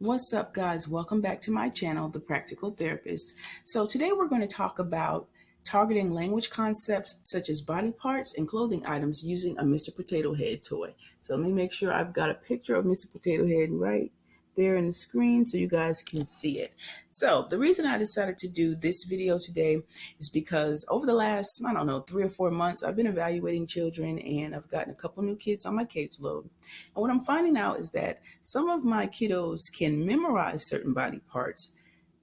What's up, guys? Welcome back to my channel, The Practical Therapist. So today we're going to talk about targeting language concepts such as body parts and clothing items using a Mr. Potato Head toy. So let me make sure I've got a picture of Mr. Potato Head right there in the screen so you guys can see it. So the reason I decided to do this video today is because over the last, 3 or 4 months, I've been evaluating children and I've gotten a couple new kids on my caseload. And what I'm finding out is that some of my kiddos can memorize certain body parts,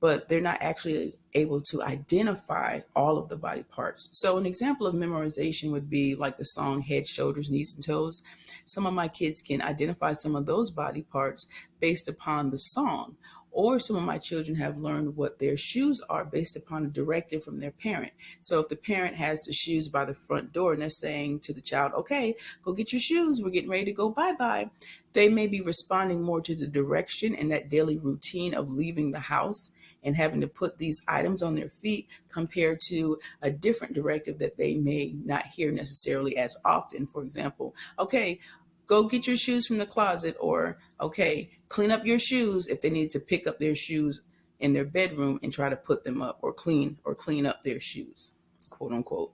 but they're not actually able to identify all of the body parts. So an example of memorization would be like the song Head, Shoulders, Knees, and Toes. Some of my kids can identify some of those body parts based upon the song. Or some of my children have learned what their shoes are based upon a directive from their parent. So if the parent has the shoes by the front door and they're saying to the child, okay, go get your shoes, we're getting ready to go bye-bye, they may be responding more to the direction and that daily routine of leaving the house and having to put these items on their feet compared to a different directive that they may not hear necessarily as often. For example, okay, go get your shoes from the closet, or okay, clean up your shoes if they need to pick up their shoes in their bedroom and try to put them up, or clean up their shoes, quote unquote.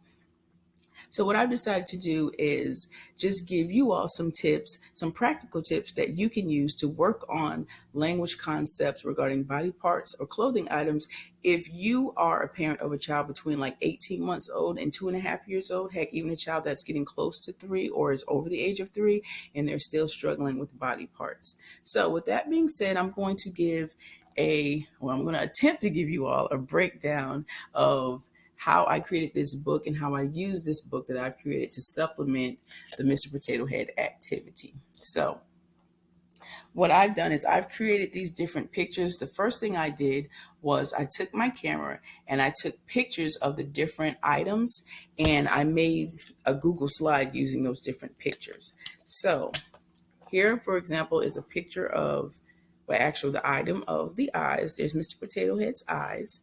So what I've decided to do is just give you all some tips, some practical tips that you can use to work on language concepts regarding body parts or clothing items if you are a parent of a child between like 18 months old and 2.5 years old, heck, even a child that's getting close to 3 or is over the age of 3 and they're still struggling with body parts. So with that being said, I'm going to attempt to give you all a breakdown of how I created this book and how I use this book that I've created to supplement the Mr. Potato Head activity. So what I've done is I've created these different pictures. The first thing I did was I took my camera and I took pictures of the different items and I made a Google slide using those different pictures. So here, for example, is a picture of, the item of the eyes. There's Mr. Potato Head's eyes.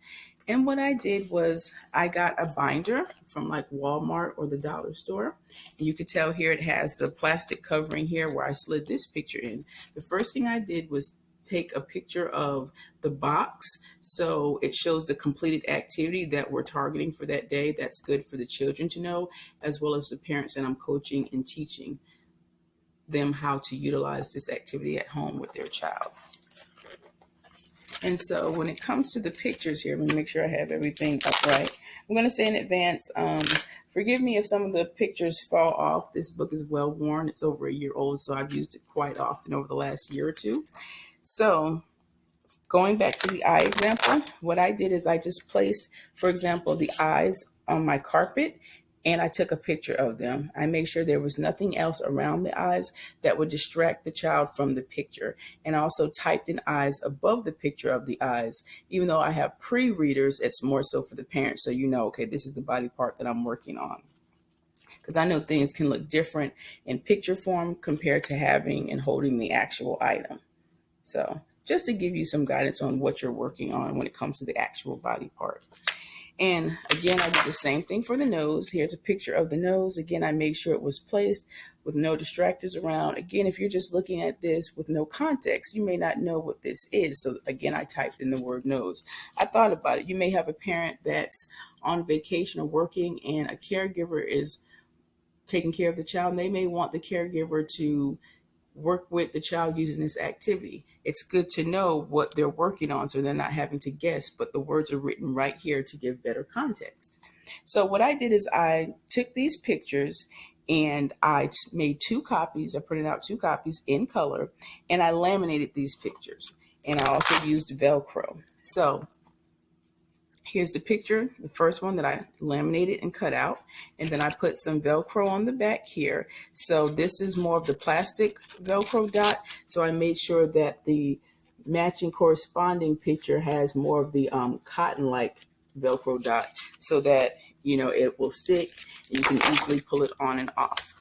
And what I did was I got a binder from like Walmart or the dollar store. And you could tell here it has the plastic covering here where I slid this picture in. The first thing I did was take a picture of the box so it shows the completed activity that we're targeting for that day. That's good for the children to know, as well as the parents that I'm coaching and teaching them how to utilize this activity at home with their child. And so when it comes to the pictures here, I'm going to make sure I have everything upright. I'm going to say in advance, forgive me if some of the pictures fall off. This book is well worn. It's over a year old, so I've used it quite often over the last year or two. So going back to the eye example, what I did is I just placed, for example, the eyes on my carpet and I took a picture of them. I made sure there was nothing else around the eyes that would distract the child from the picture. And I also typed in eyes above the picture of the eyes. Even though I have pre-readers, it's more so for the parents, so you know, okay, this is the body part that I'm working on. Because I know things can look different in picture form compared to having and holding the actual item. So just to give you some guidance on what you're working on when it comes to the actual body part. And again, I did the same thing for the nose. Here's a picture of the nose. Again, I made sure it was placed with no distractors around. Again, if you're just looking at this with no context, you may not know what this is. So again, I typed in the word nose. I thought about it. You may have a parent that's on vacation or working and a caregiver is taking care of the child. And they may want the caregiver to work with the child using this activity. It's good to know what they're working on so they're not having to guess, but the words are written right here to give better context. So what I did is I took these pictures and I made 2 copies. I printed out 2 copies in color and I laminated these pictures. And I also used Velcro. So here's the picture, the first one that I laminated and cut out, and then I put some Velcro on the back here. So this is more of the plastic Velcro dot, so I made sure that the matching corresponding picture has more of the cotton-like Velcro dot so that, you know, it will stick and you can easily pull it on and off.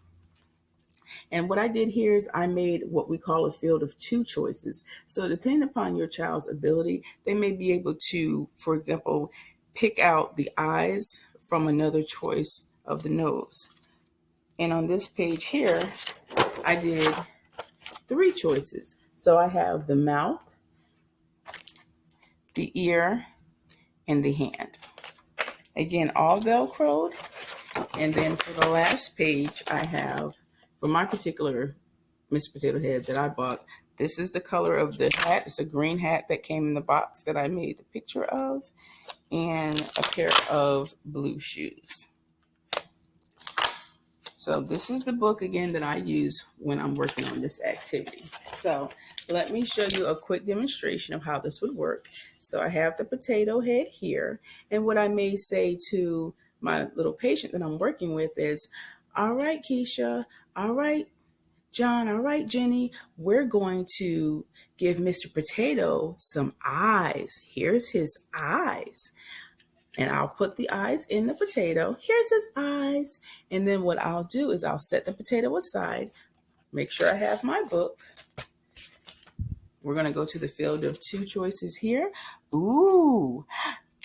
And what I did here is I made what we call a field of 2 choices. So depending upon your child's ability, they may be able to, for example, pick out the eyes from another choice of the nose. And on this page here, I did 3 choices. So I have the mouth, the ear, and the hand. Again, all Velcroed. And then for the last page, I have, for my particular Mr. Potato Head that I bought, this is the color of the hat. It's a green hat that came in the box that I made the picture of, and a pair of blue shoes. So this is the book, again, that I use when I'm working on this activity. So let me show you a quick demonstration of how this would work. So I have the potato head here, and what I may say to my little patient that I'm working with is, all right, Keisha, all right, John, all right, Jenny, we're going to give Mr. Potato some eyes. Here's his eyes. And I'll put the eyes in the potato. Here's his eyes. And then what I'll do is I'll set the potato aside, make sure I have my book. We're going to go to the field of two choices here. Ooh,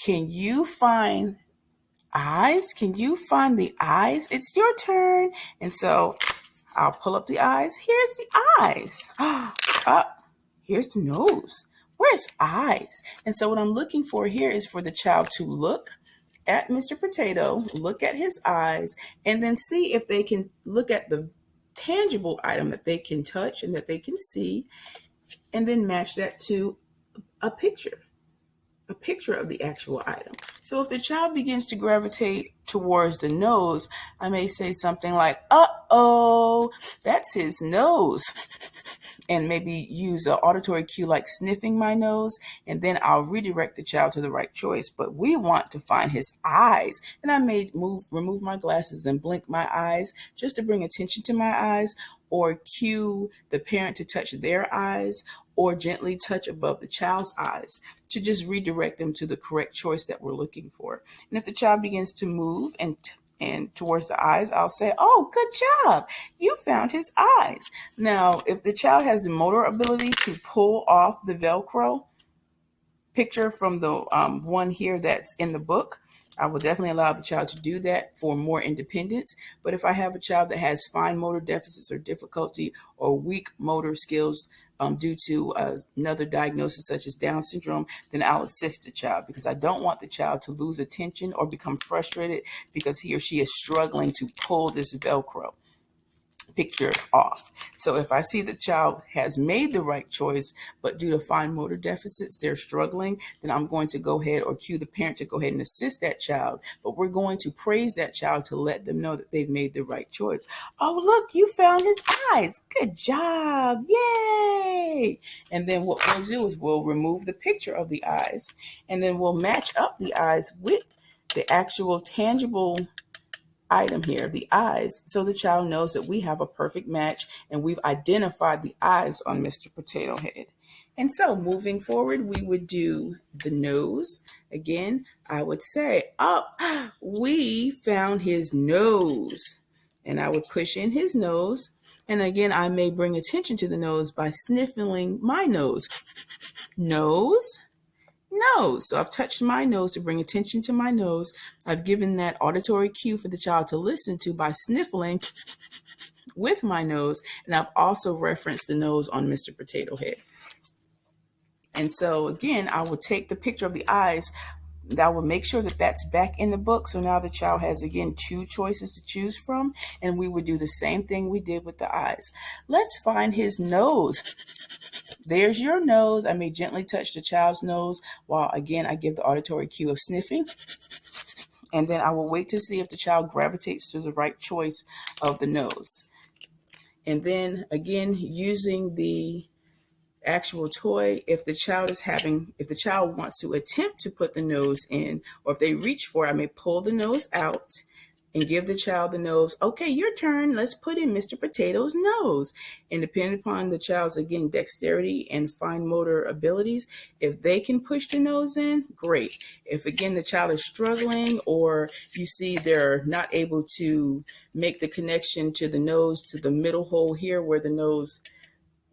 can you find eyes? Can you find the eyes? It's your turn. And so I'll pull up the eyes. Here's the eyes. Here's the nose. Where's eyes? And so what I'm looking for here is for the child to look at Mr. Potato, look at his eyes, and then see if they can look at the tangible item that they can touch and that they can see, and then match that to a picture of the actual item. So if the child begins to gravitate towards the nose, I may say something like, uh-oh, that's his nose. And maybe use an auditory cue like sniffing my nose, and then I'll redirect the child to the right choice. But we want to find his eyes. And I may remove my glasses and blink my eyes just to bring attention to my eyes, or cue the parent to touch their eyes, or gently touch above the child's eyes to just redirect them to the correct choice that we're looking for. And if the child begins to move and towards the eyes, I'll say, oh, good job. You found his eyes. Now, if the child has the motor ability to pull off the Velcro picture from the one here that's in the book, I will definitely allow the child to do that for more independence. But if I have a child that has fine motor deficits or difficulty or weak motor skills due to another diagnosis such as Down syndrome, then I'll assist the child, because I don't want the child to lose attention or become frustrated because he or she is struggling to pull this Velcro picture off. So if I see the child has made the right choice, but due to fine motor deficits, they're struggling, then I'm going to go ahead or cue the parent to go ahead and assist that child. But we're going to praise that child to let them know that they've made the right choice. Oh, look, you found his eyes. Good job. Yay. And then what we'll do is we'll remove the picture of the eyes, and then we'll match up the eyes with the actual tangible item here, the eyes, so the child knows that we have a perfect match and we've identified the eyes on Mr. Potato Head. And so moving forward, we would do the nose. Again, I would say, oh, we found his nose. And I would push in his nose. And again, I may bring attention to the nose by sniffling my nose. Nose. Nose. So I've touched my nose to bring attention to my nose. I've given that auditory cue for the child to listen to by sniffling with my nose. And I've also referenced the nose on Mr. Potato Head. And so again, I will take the picture of the eyes. I will make sure that that's back in the book. So now the child has, again, two choices to choose from. And we would do the same thing we did with the eyes. Let's find his nose. There's your nose. I may gently touch the child's nose while, again, I give the auditory cue of sniffing. And then I will wait to see if the child gravitates to the right choice of the nose. And then, again, using the actual toy, if the child wants to attempt to put the nose in, or if they reach for it, I may pull the nose out and give the child the nose. Okay, your turn. Let's put in Mr. Potato's nose. And depending upon the child's, again, dexterity and fine motor abilities, if they can push the nose in, great. If, again, the child is struggling, or you see they're not able to make the connection to the nose, to the middle hole here where the nose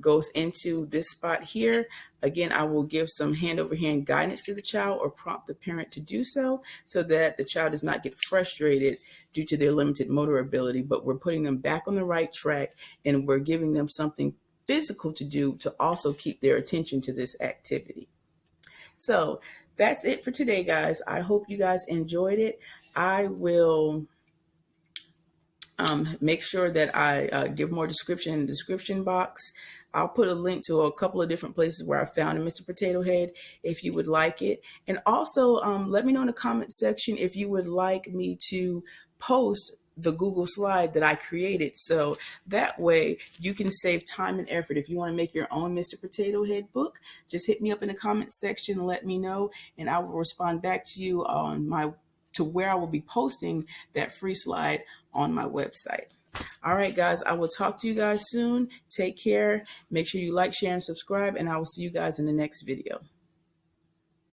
goes into this spot here, again, I will give some hand-over-hand guidance to the child or prompt the parent to do so that the child does not get frustrated due to their limited motor ability, but we're putting them back on the right track and we're giving them something physical to do to also keep their attention to this activity. So that's it for today, guys. I hope you guys enjoyed it. I will make sure that I give more description in the description box. I'll put a link to a couple of different places where I found a Mr. Potato Head if you would like it. And also let me know in the comment section if you would like me to post the Google slide that I created. So that way you can save time and effort. If you want to make your own Mr. Potato Head book, just hit me up in the comment section and let me know, and I will respond back to you on to where I will be posting that free slide on my website. All right, guys, I will talk to you guys soon. Take care. Make sure you like, share, and subscribe, and I will see you guys in the next video.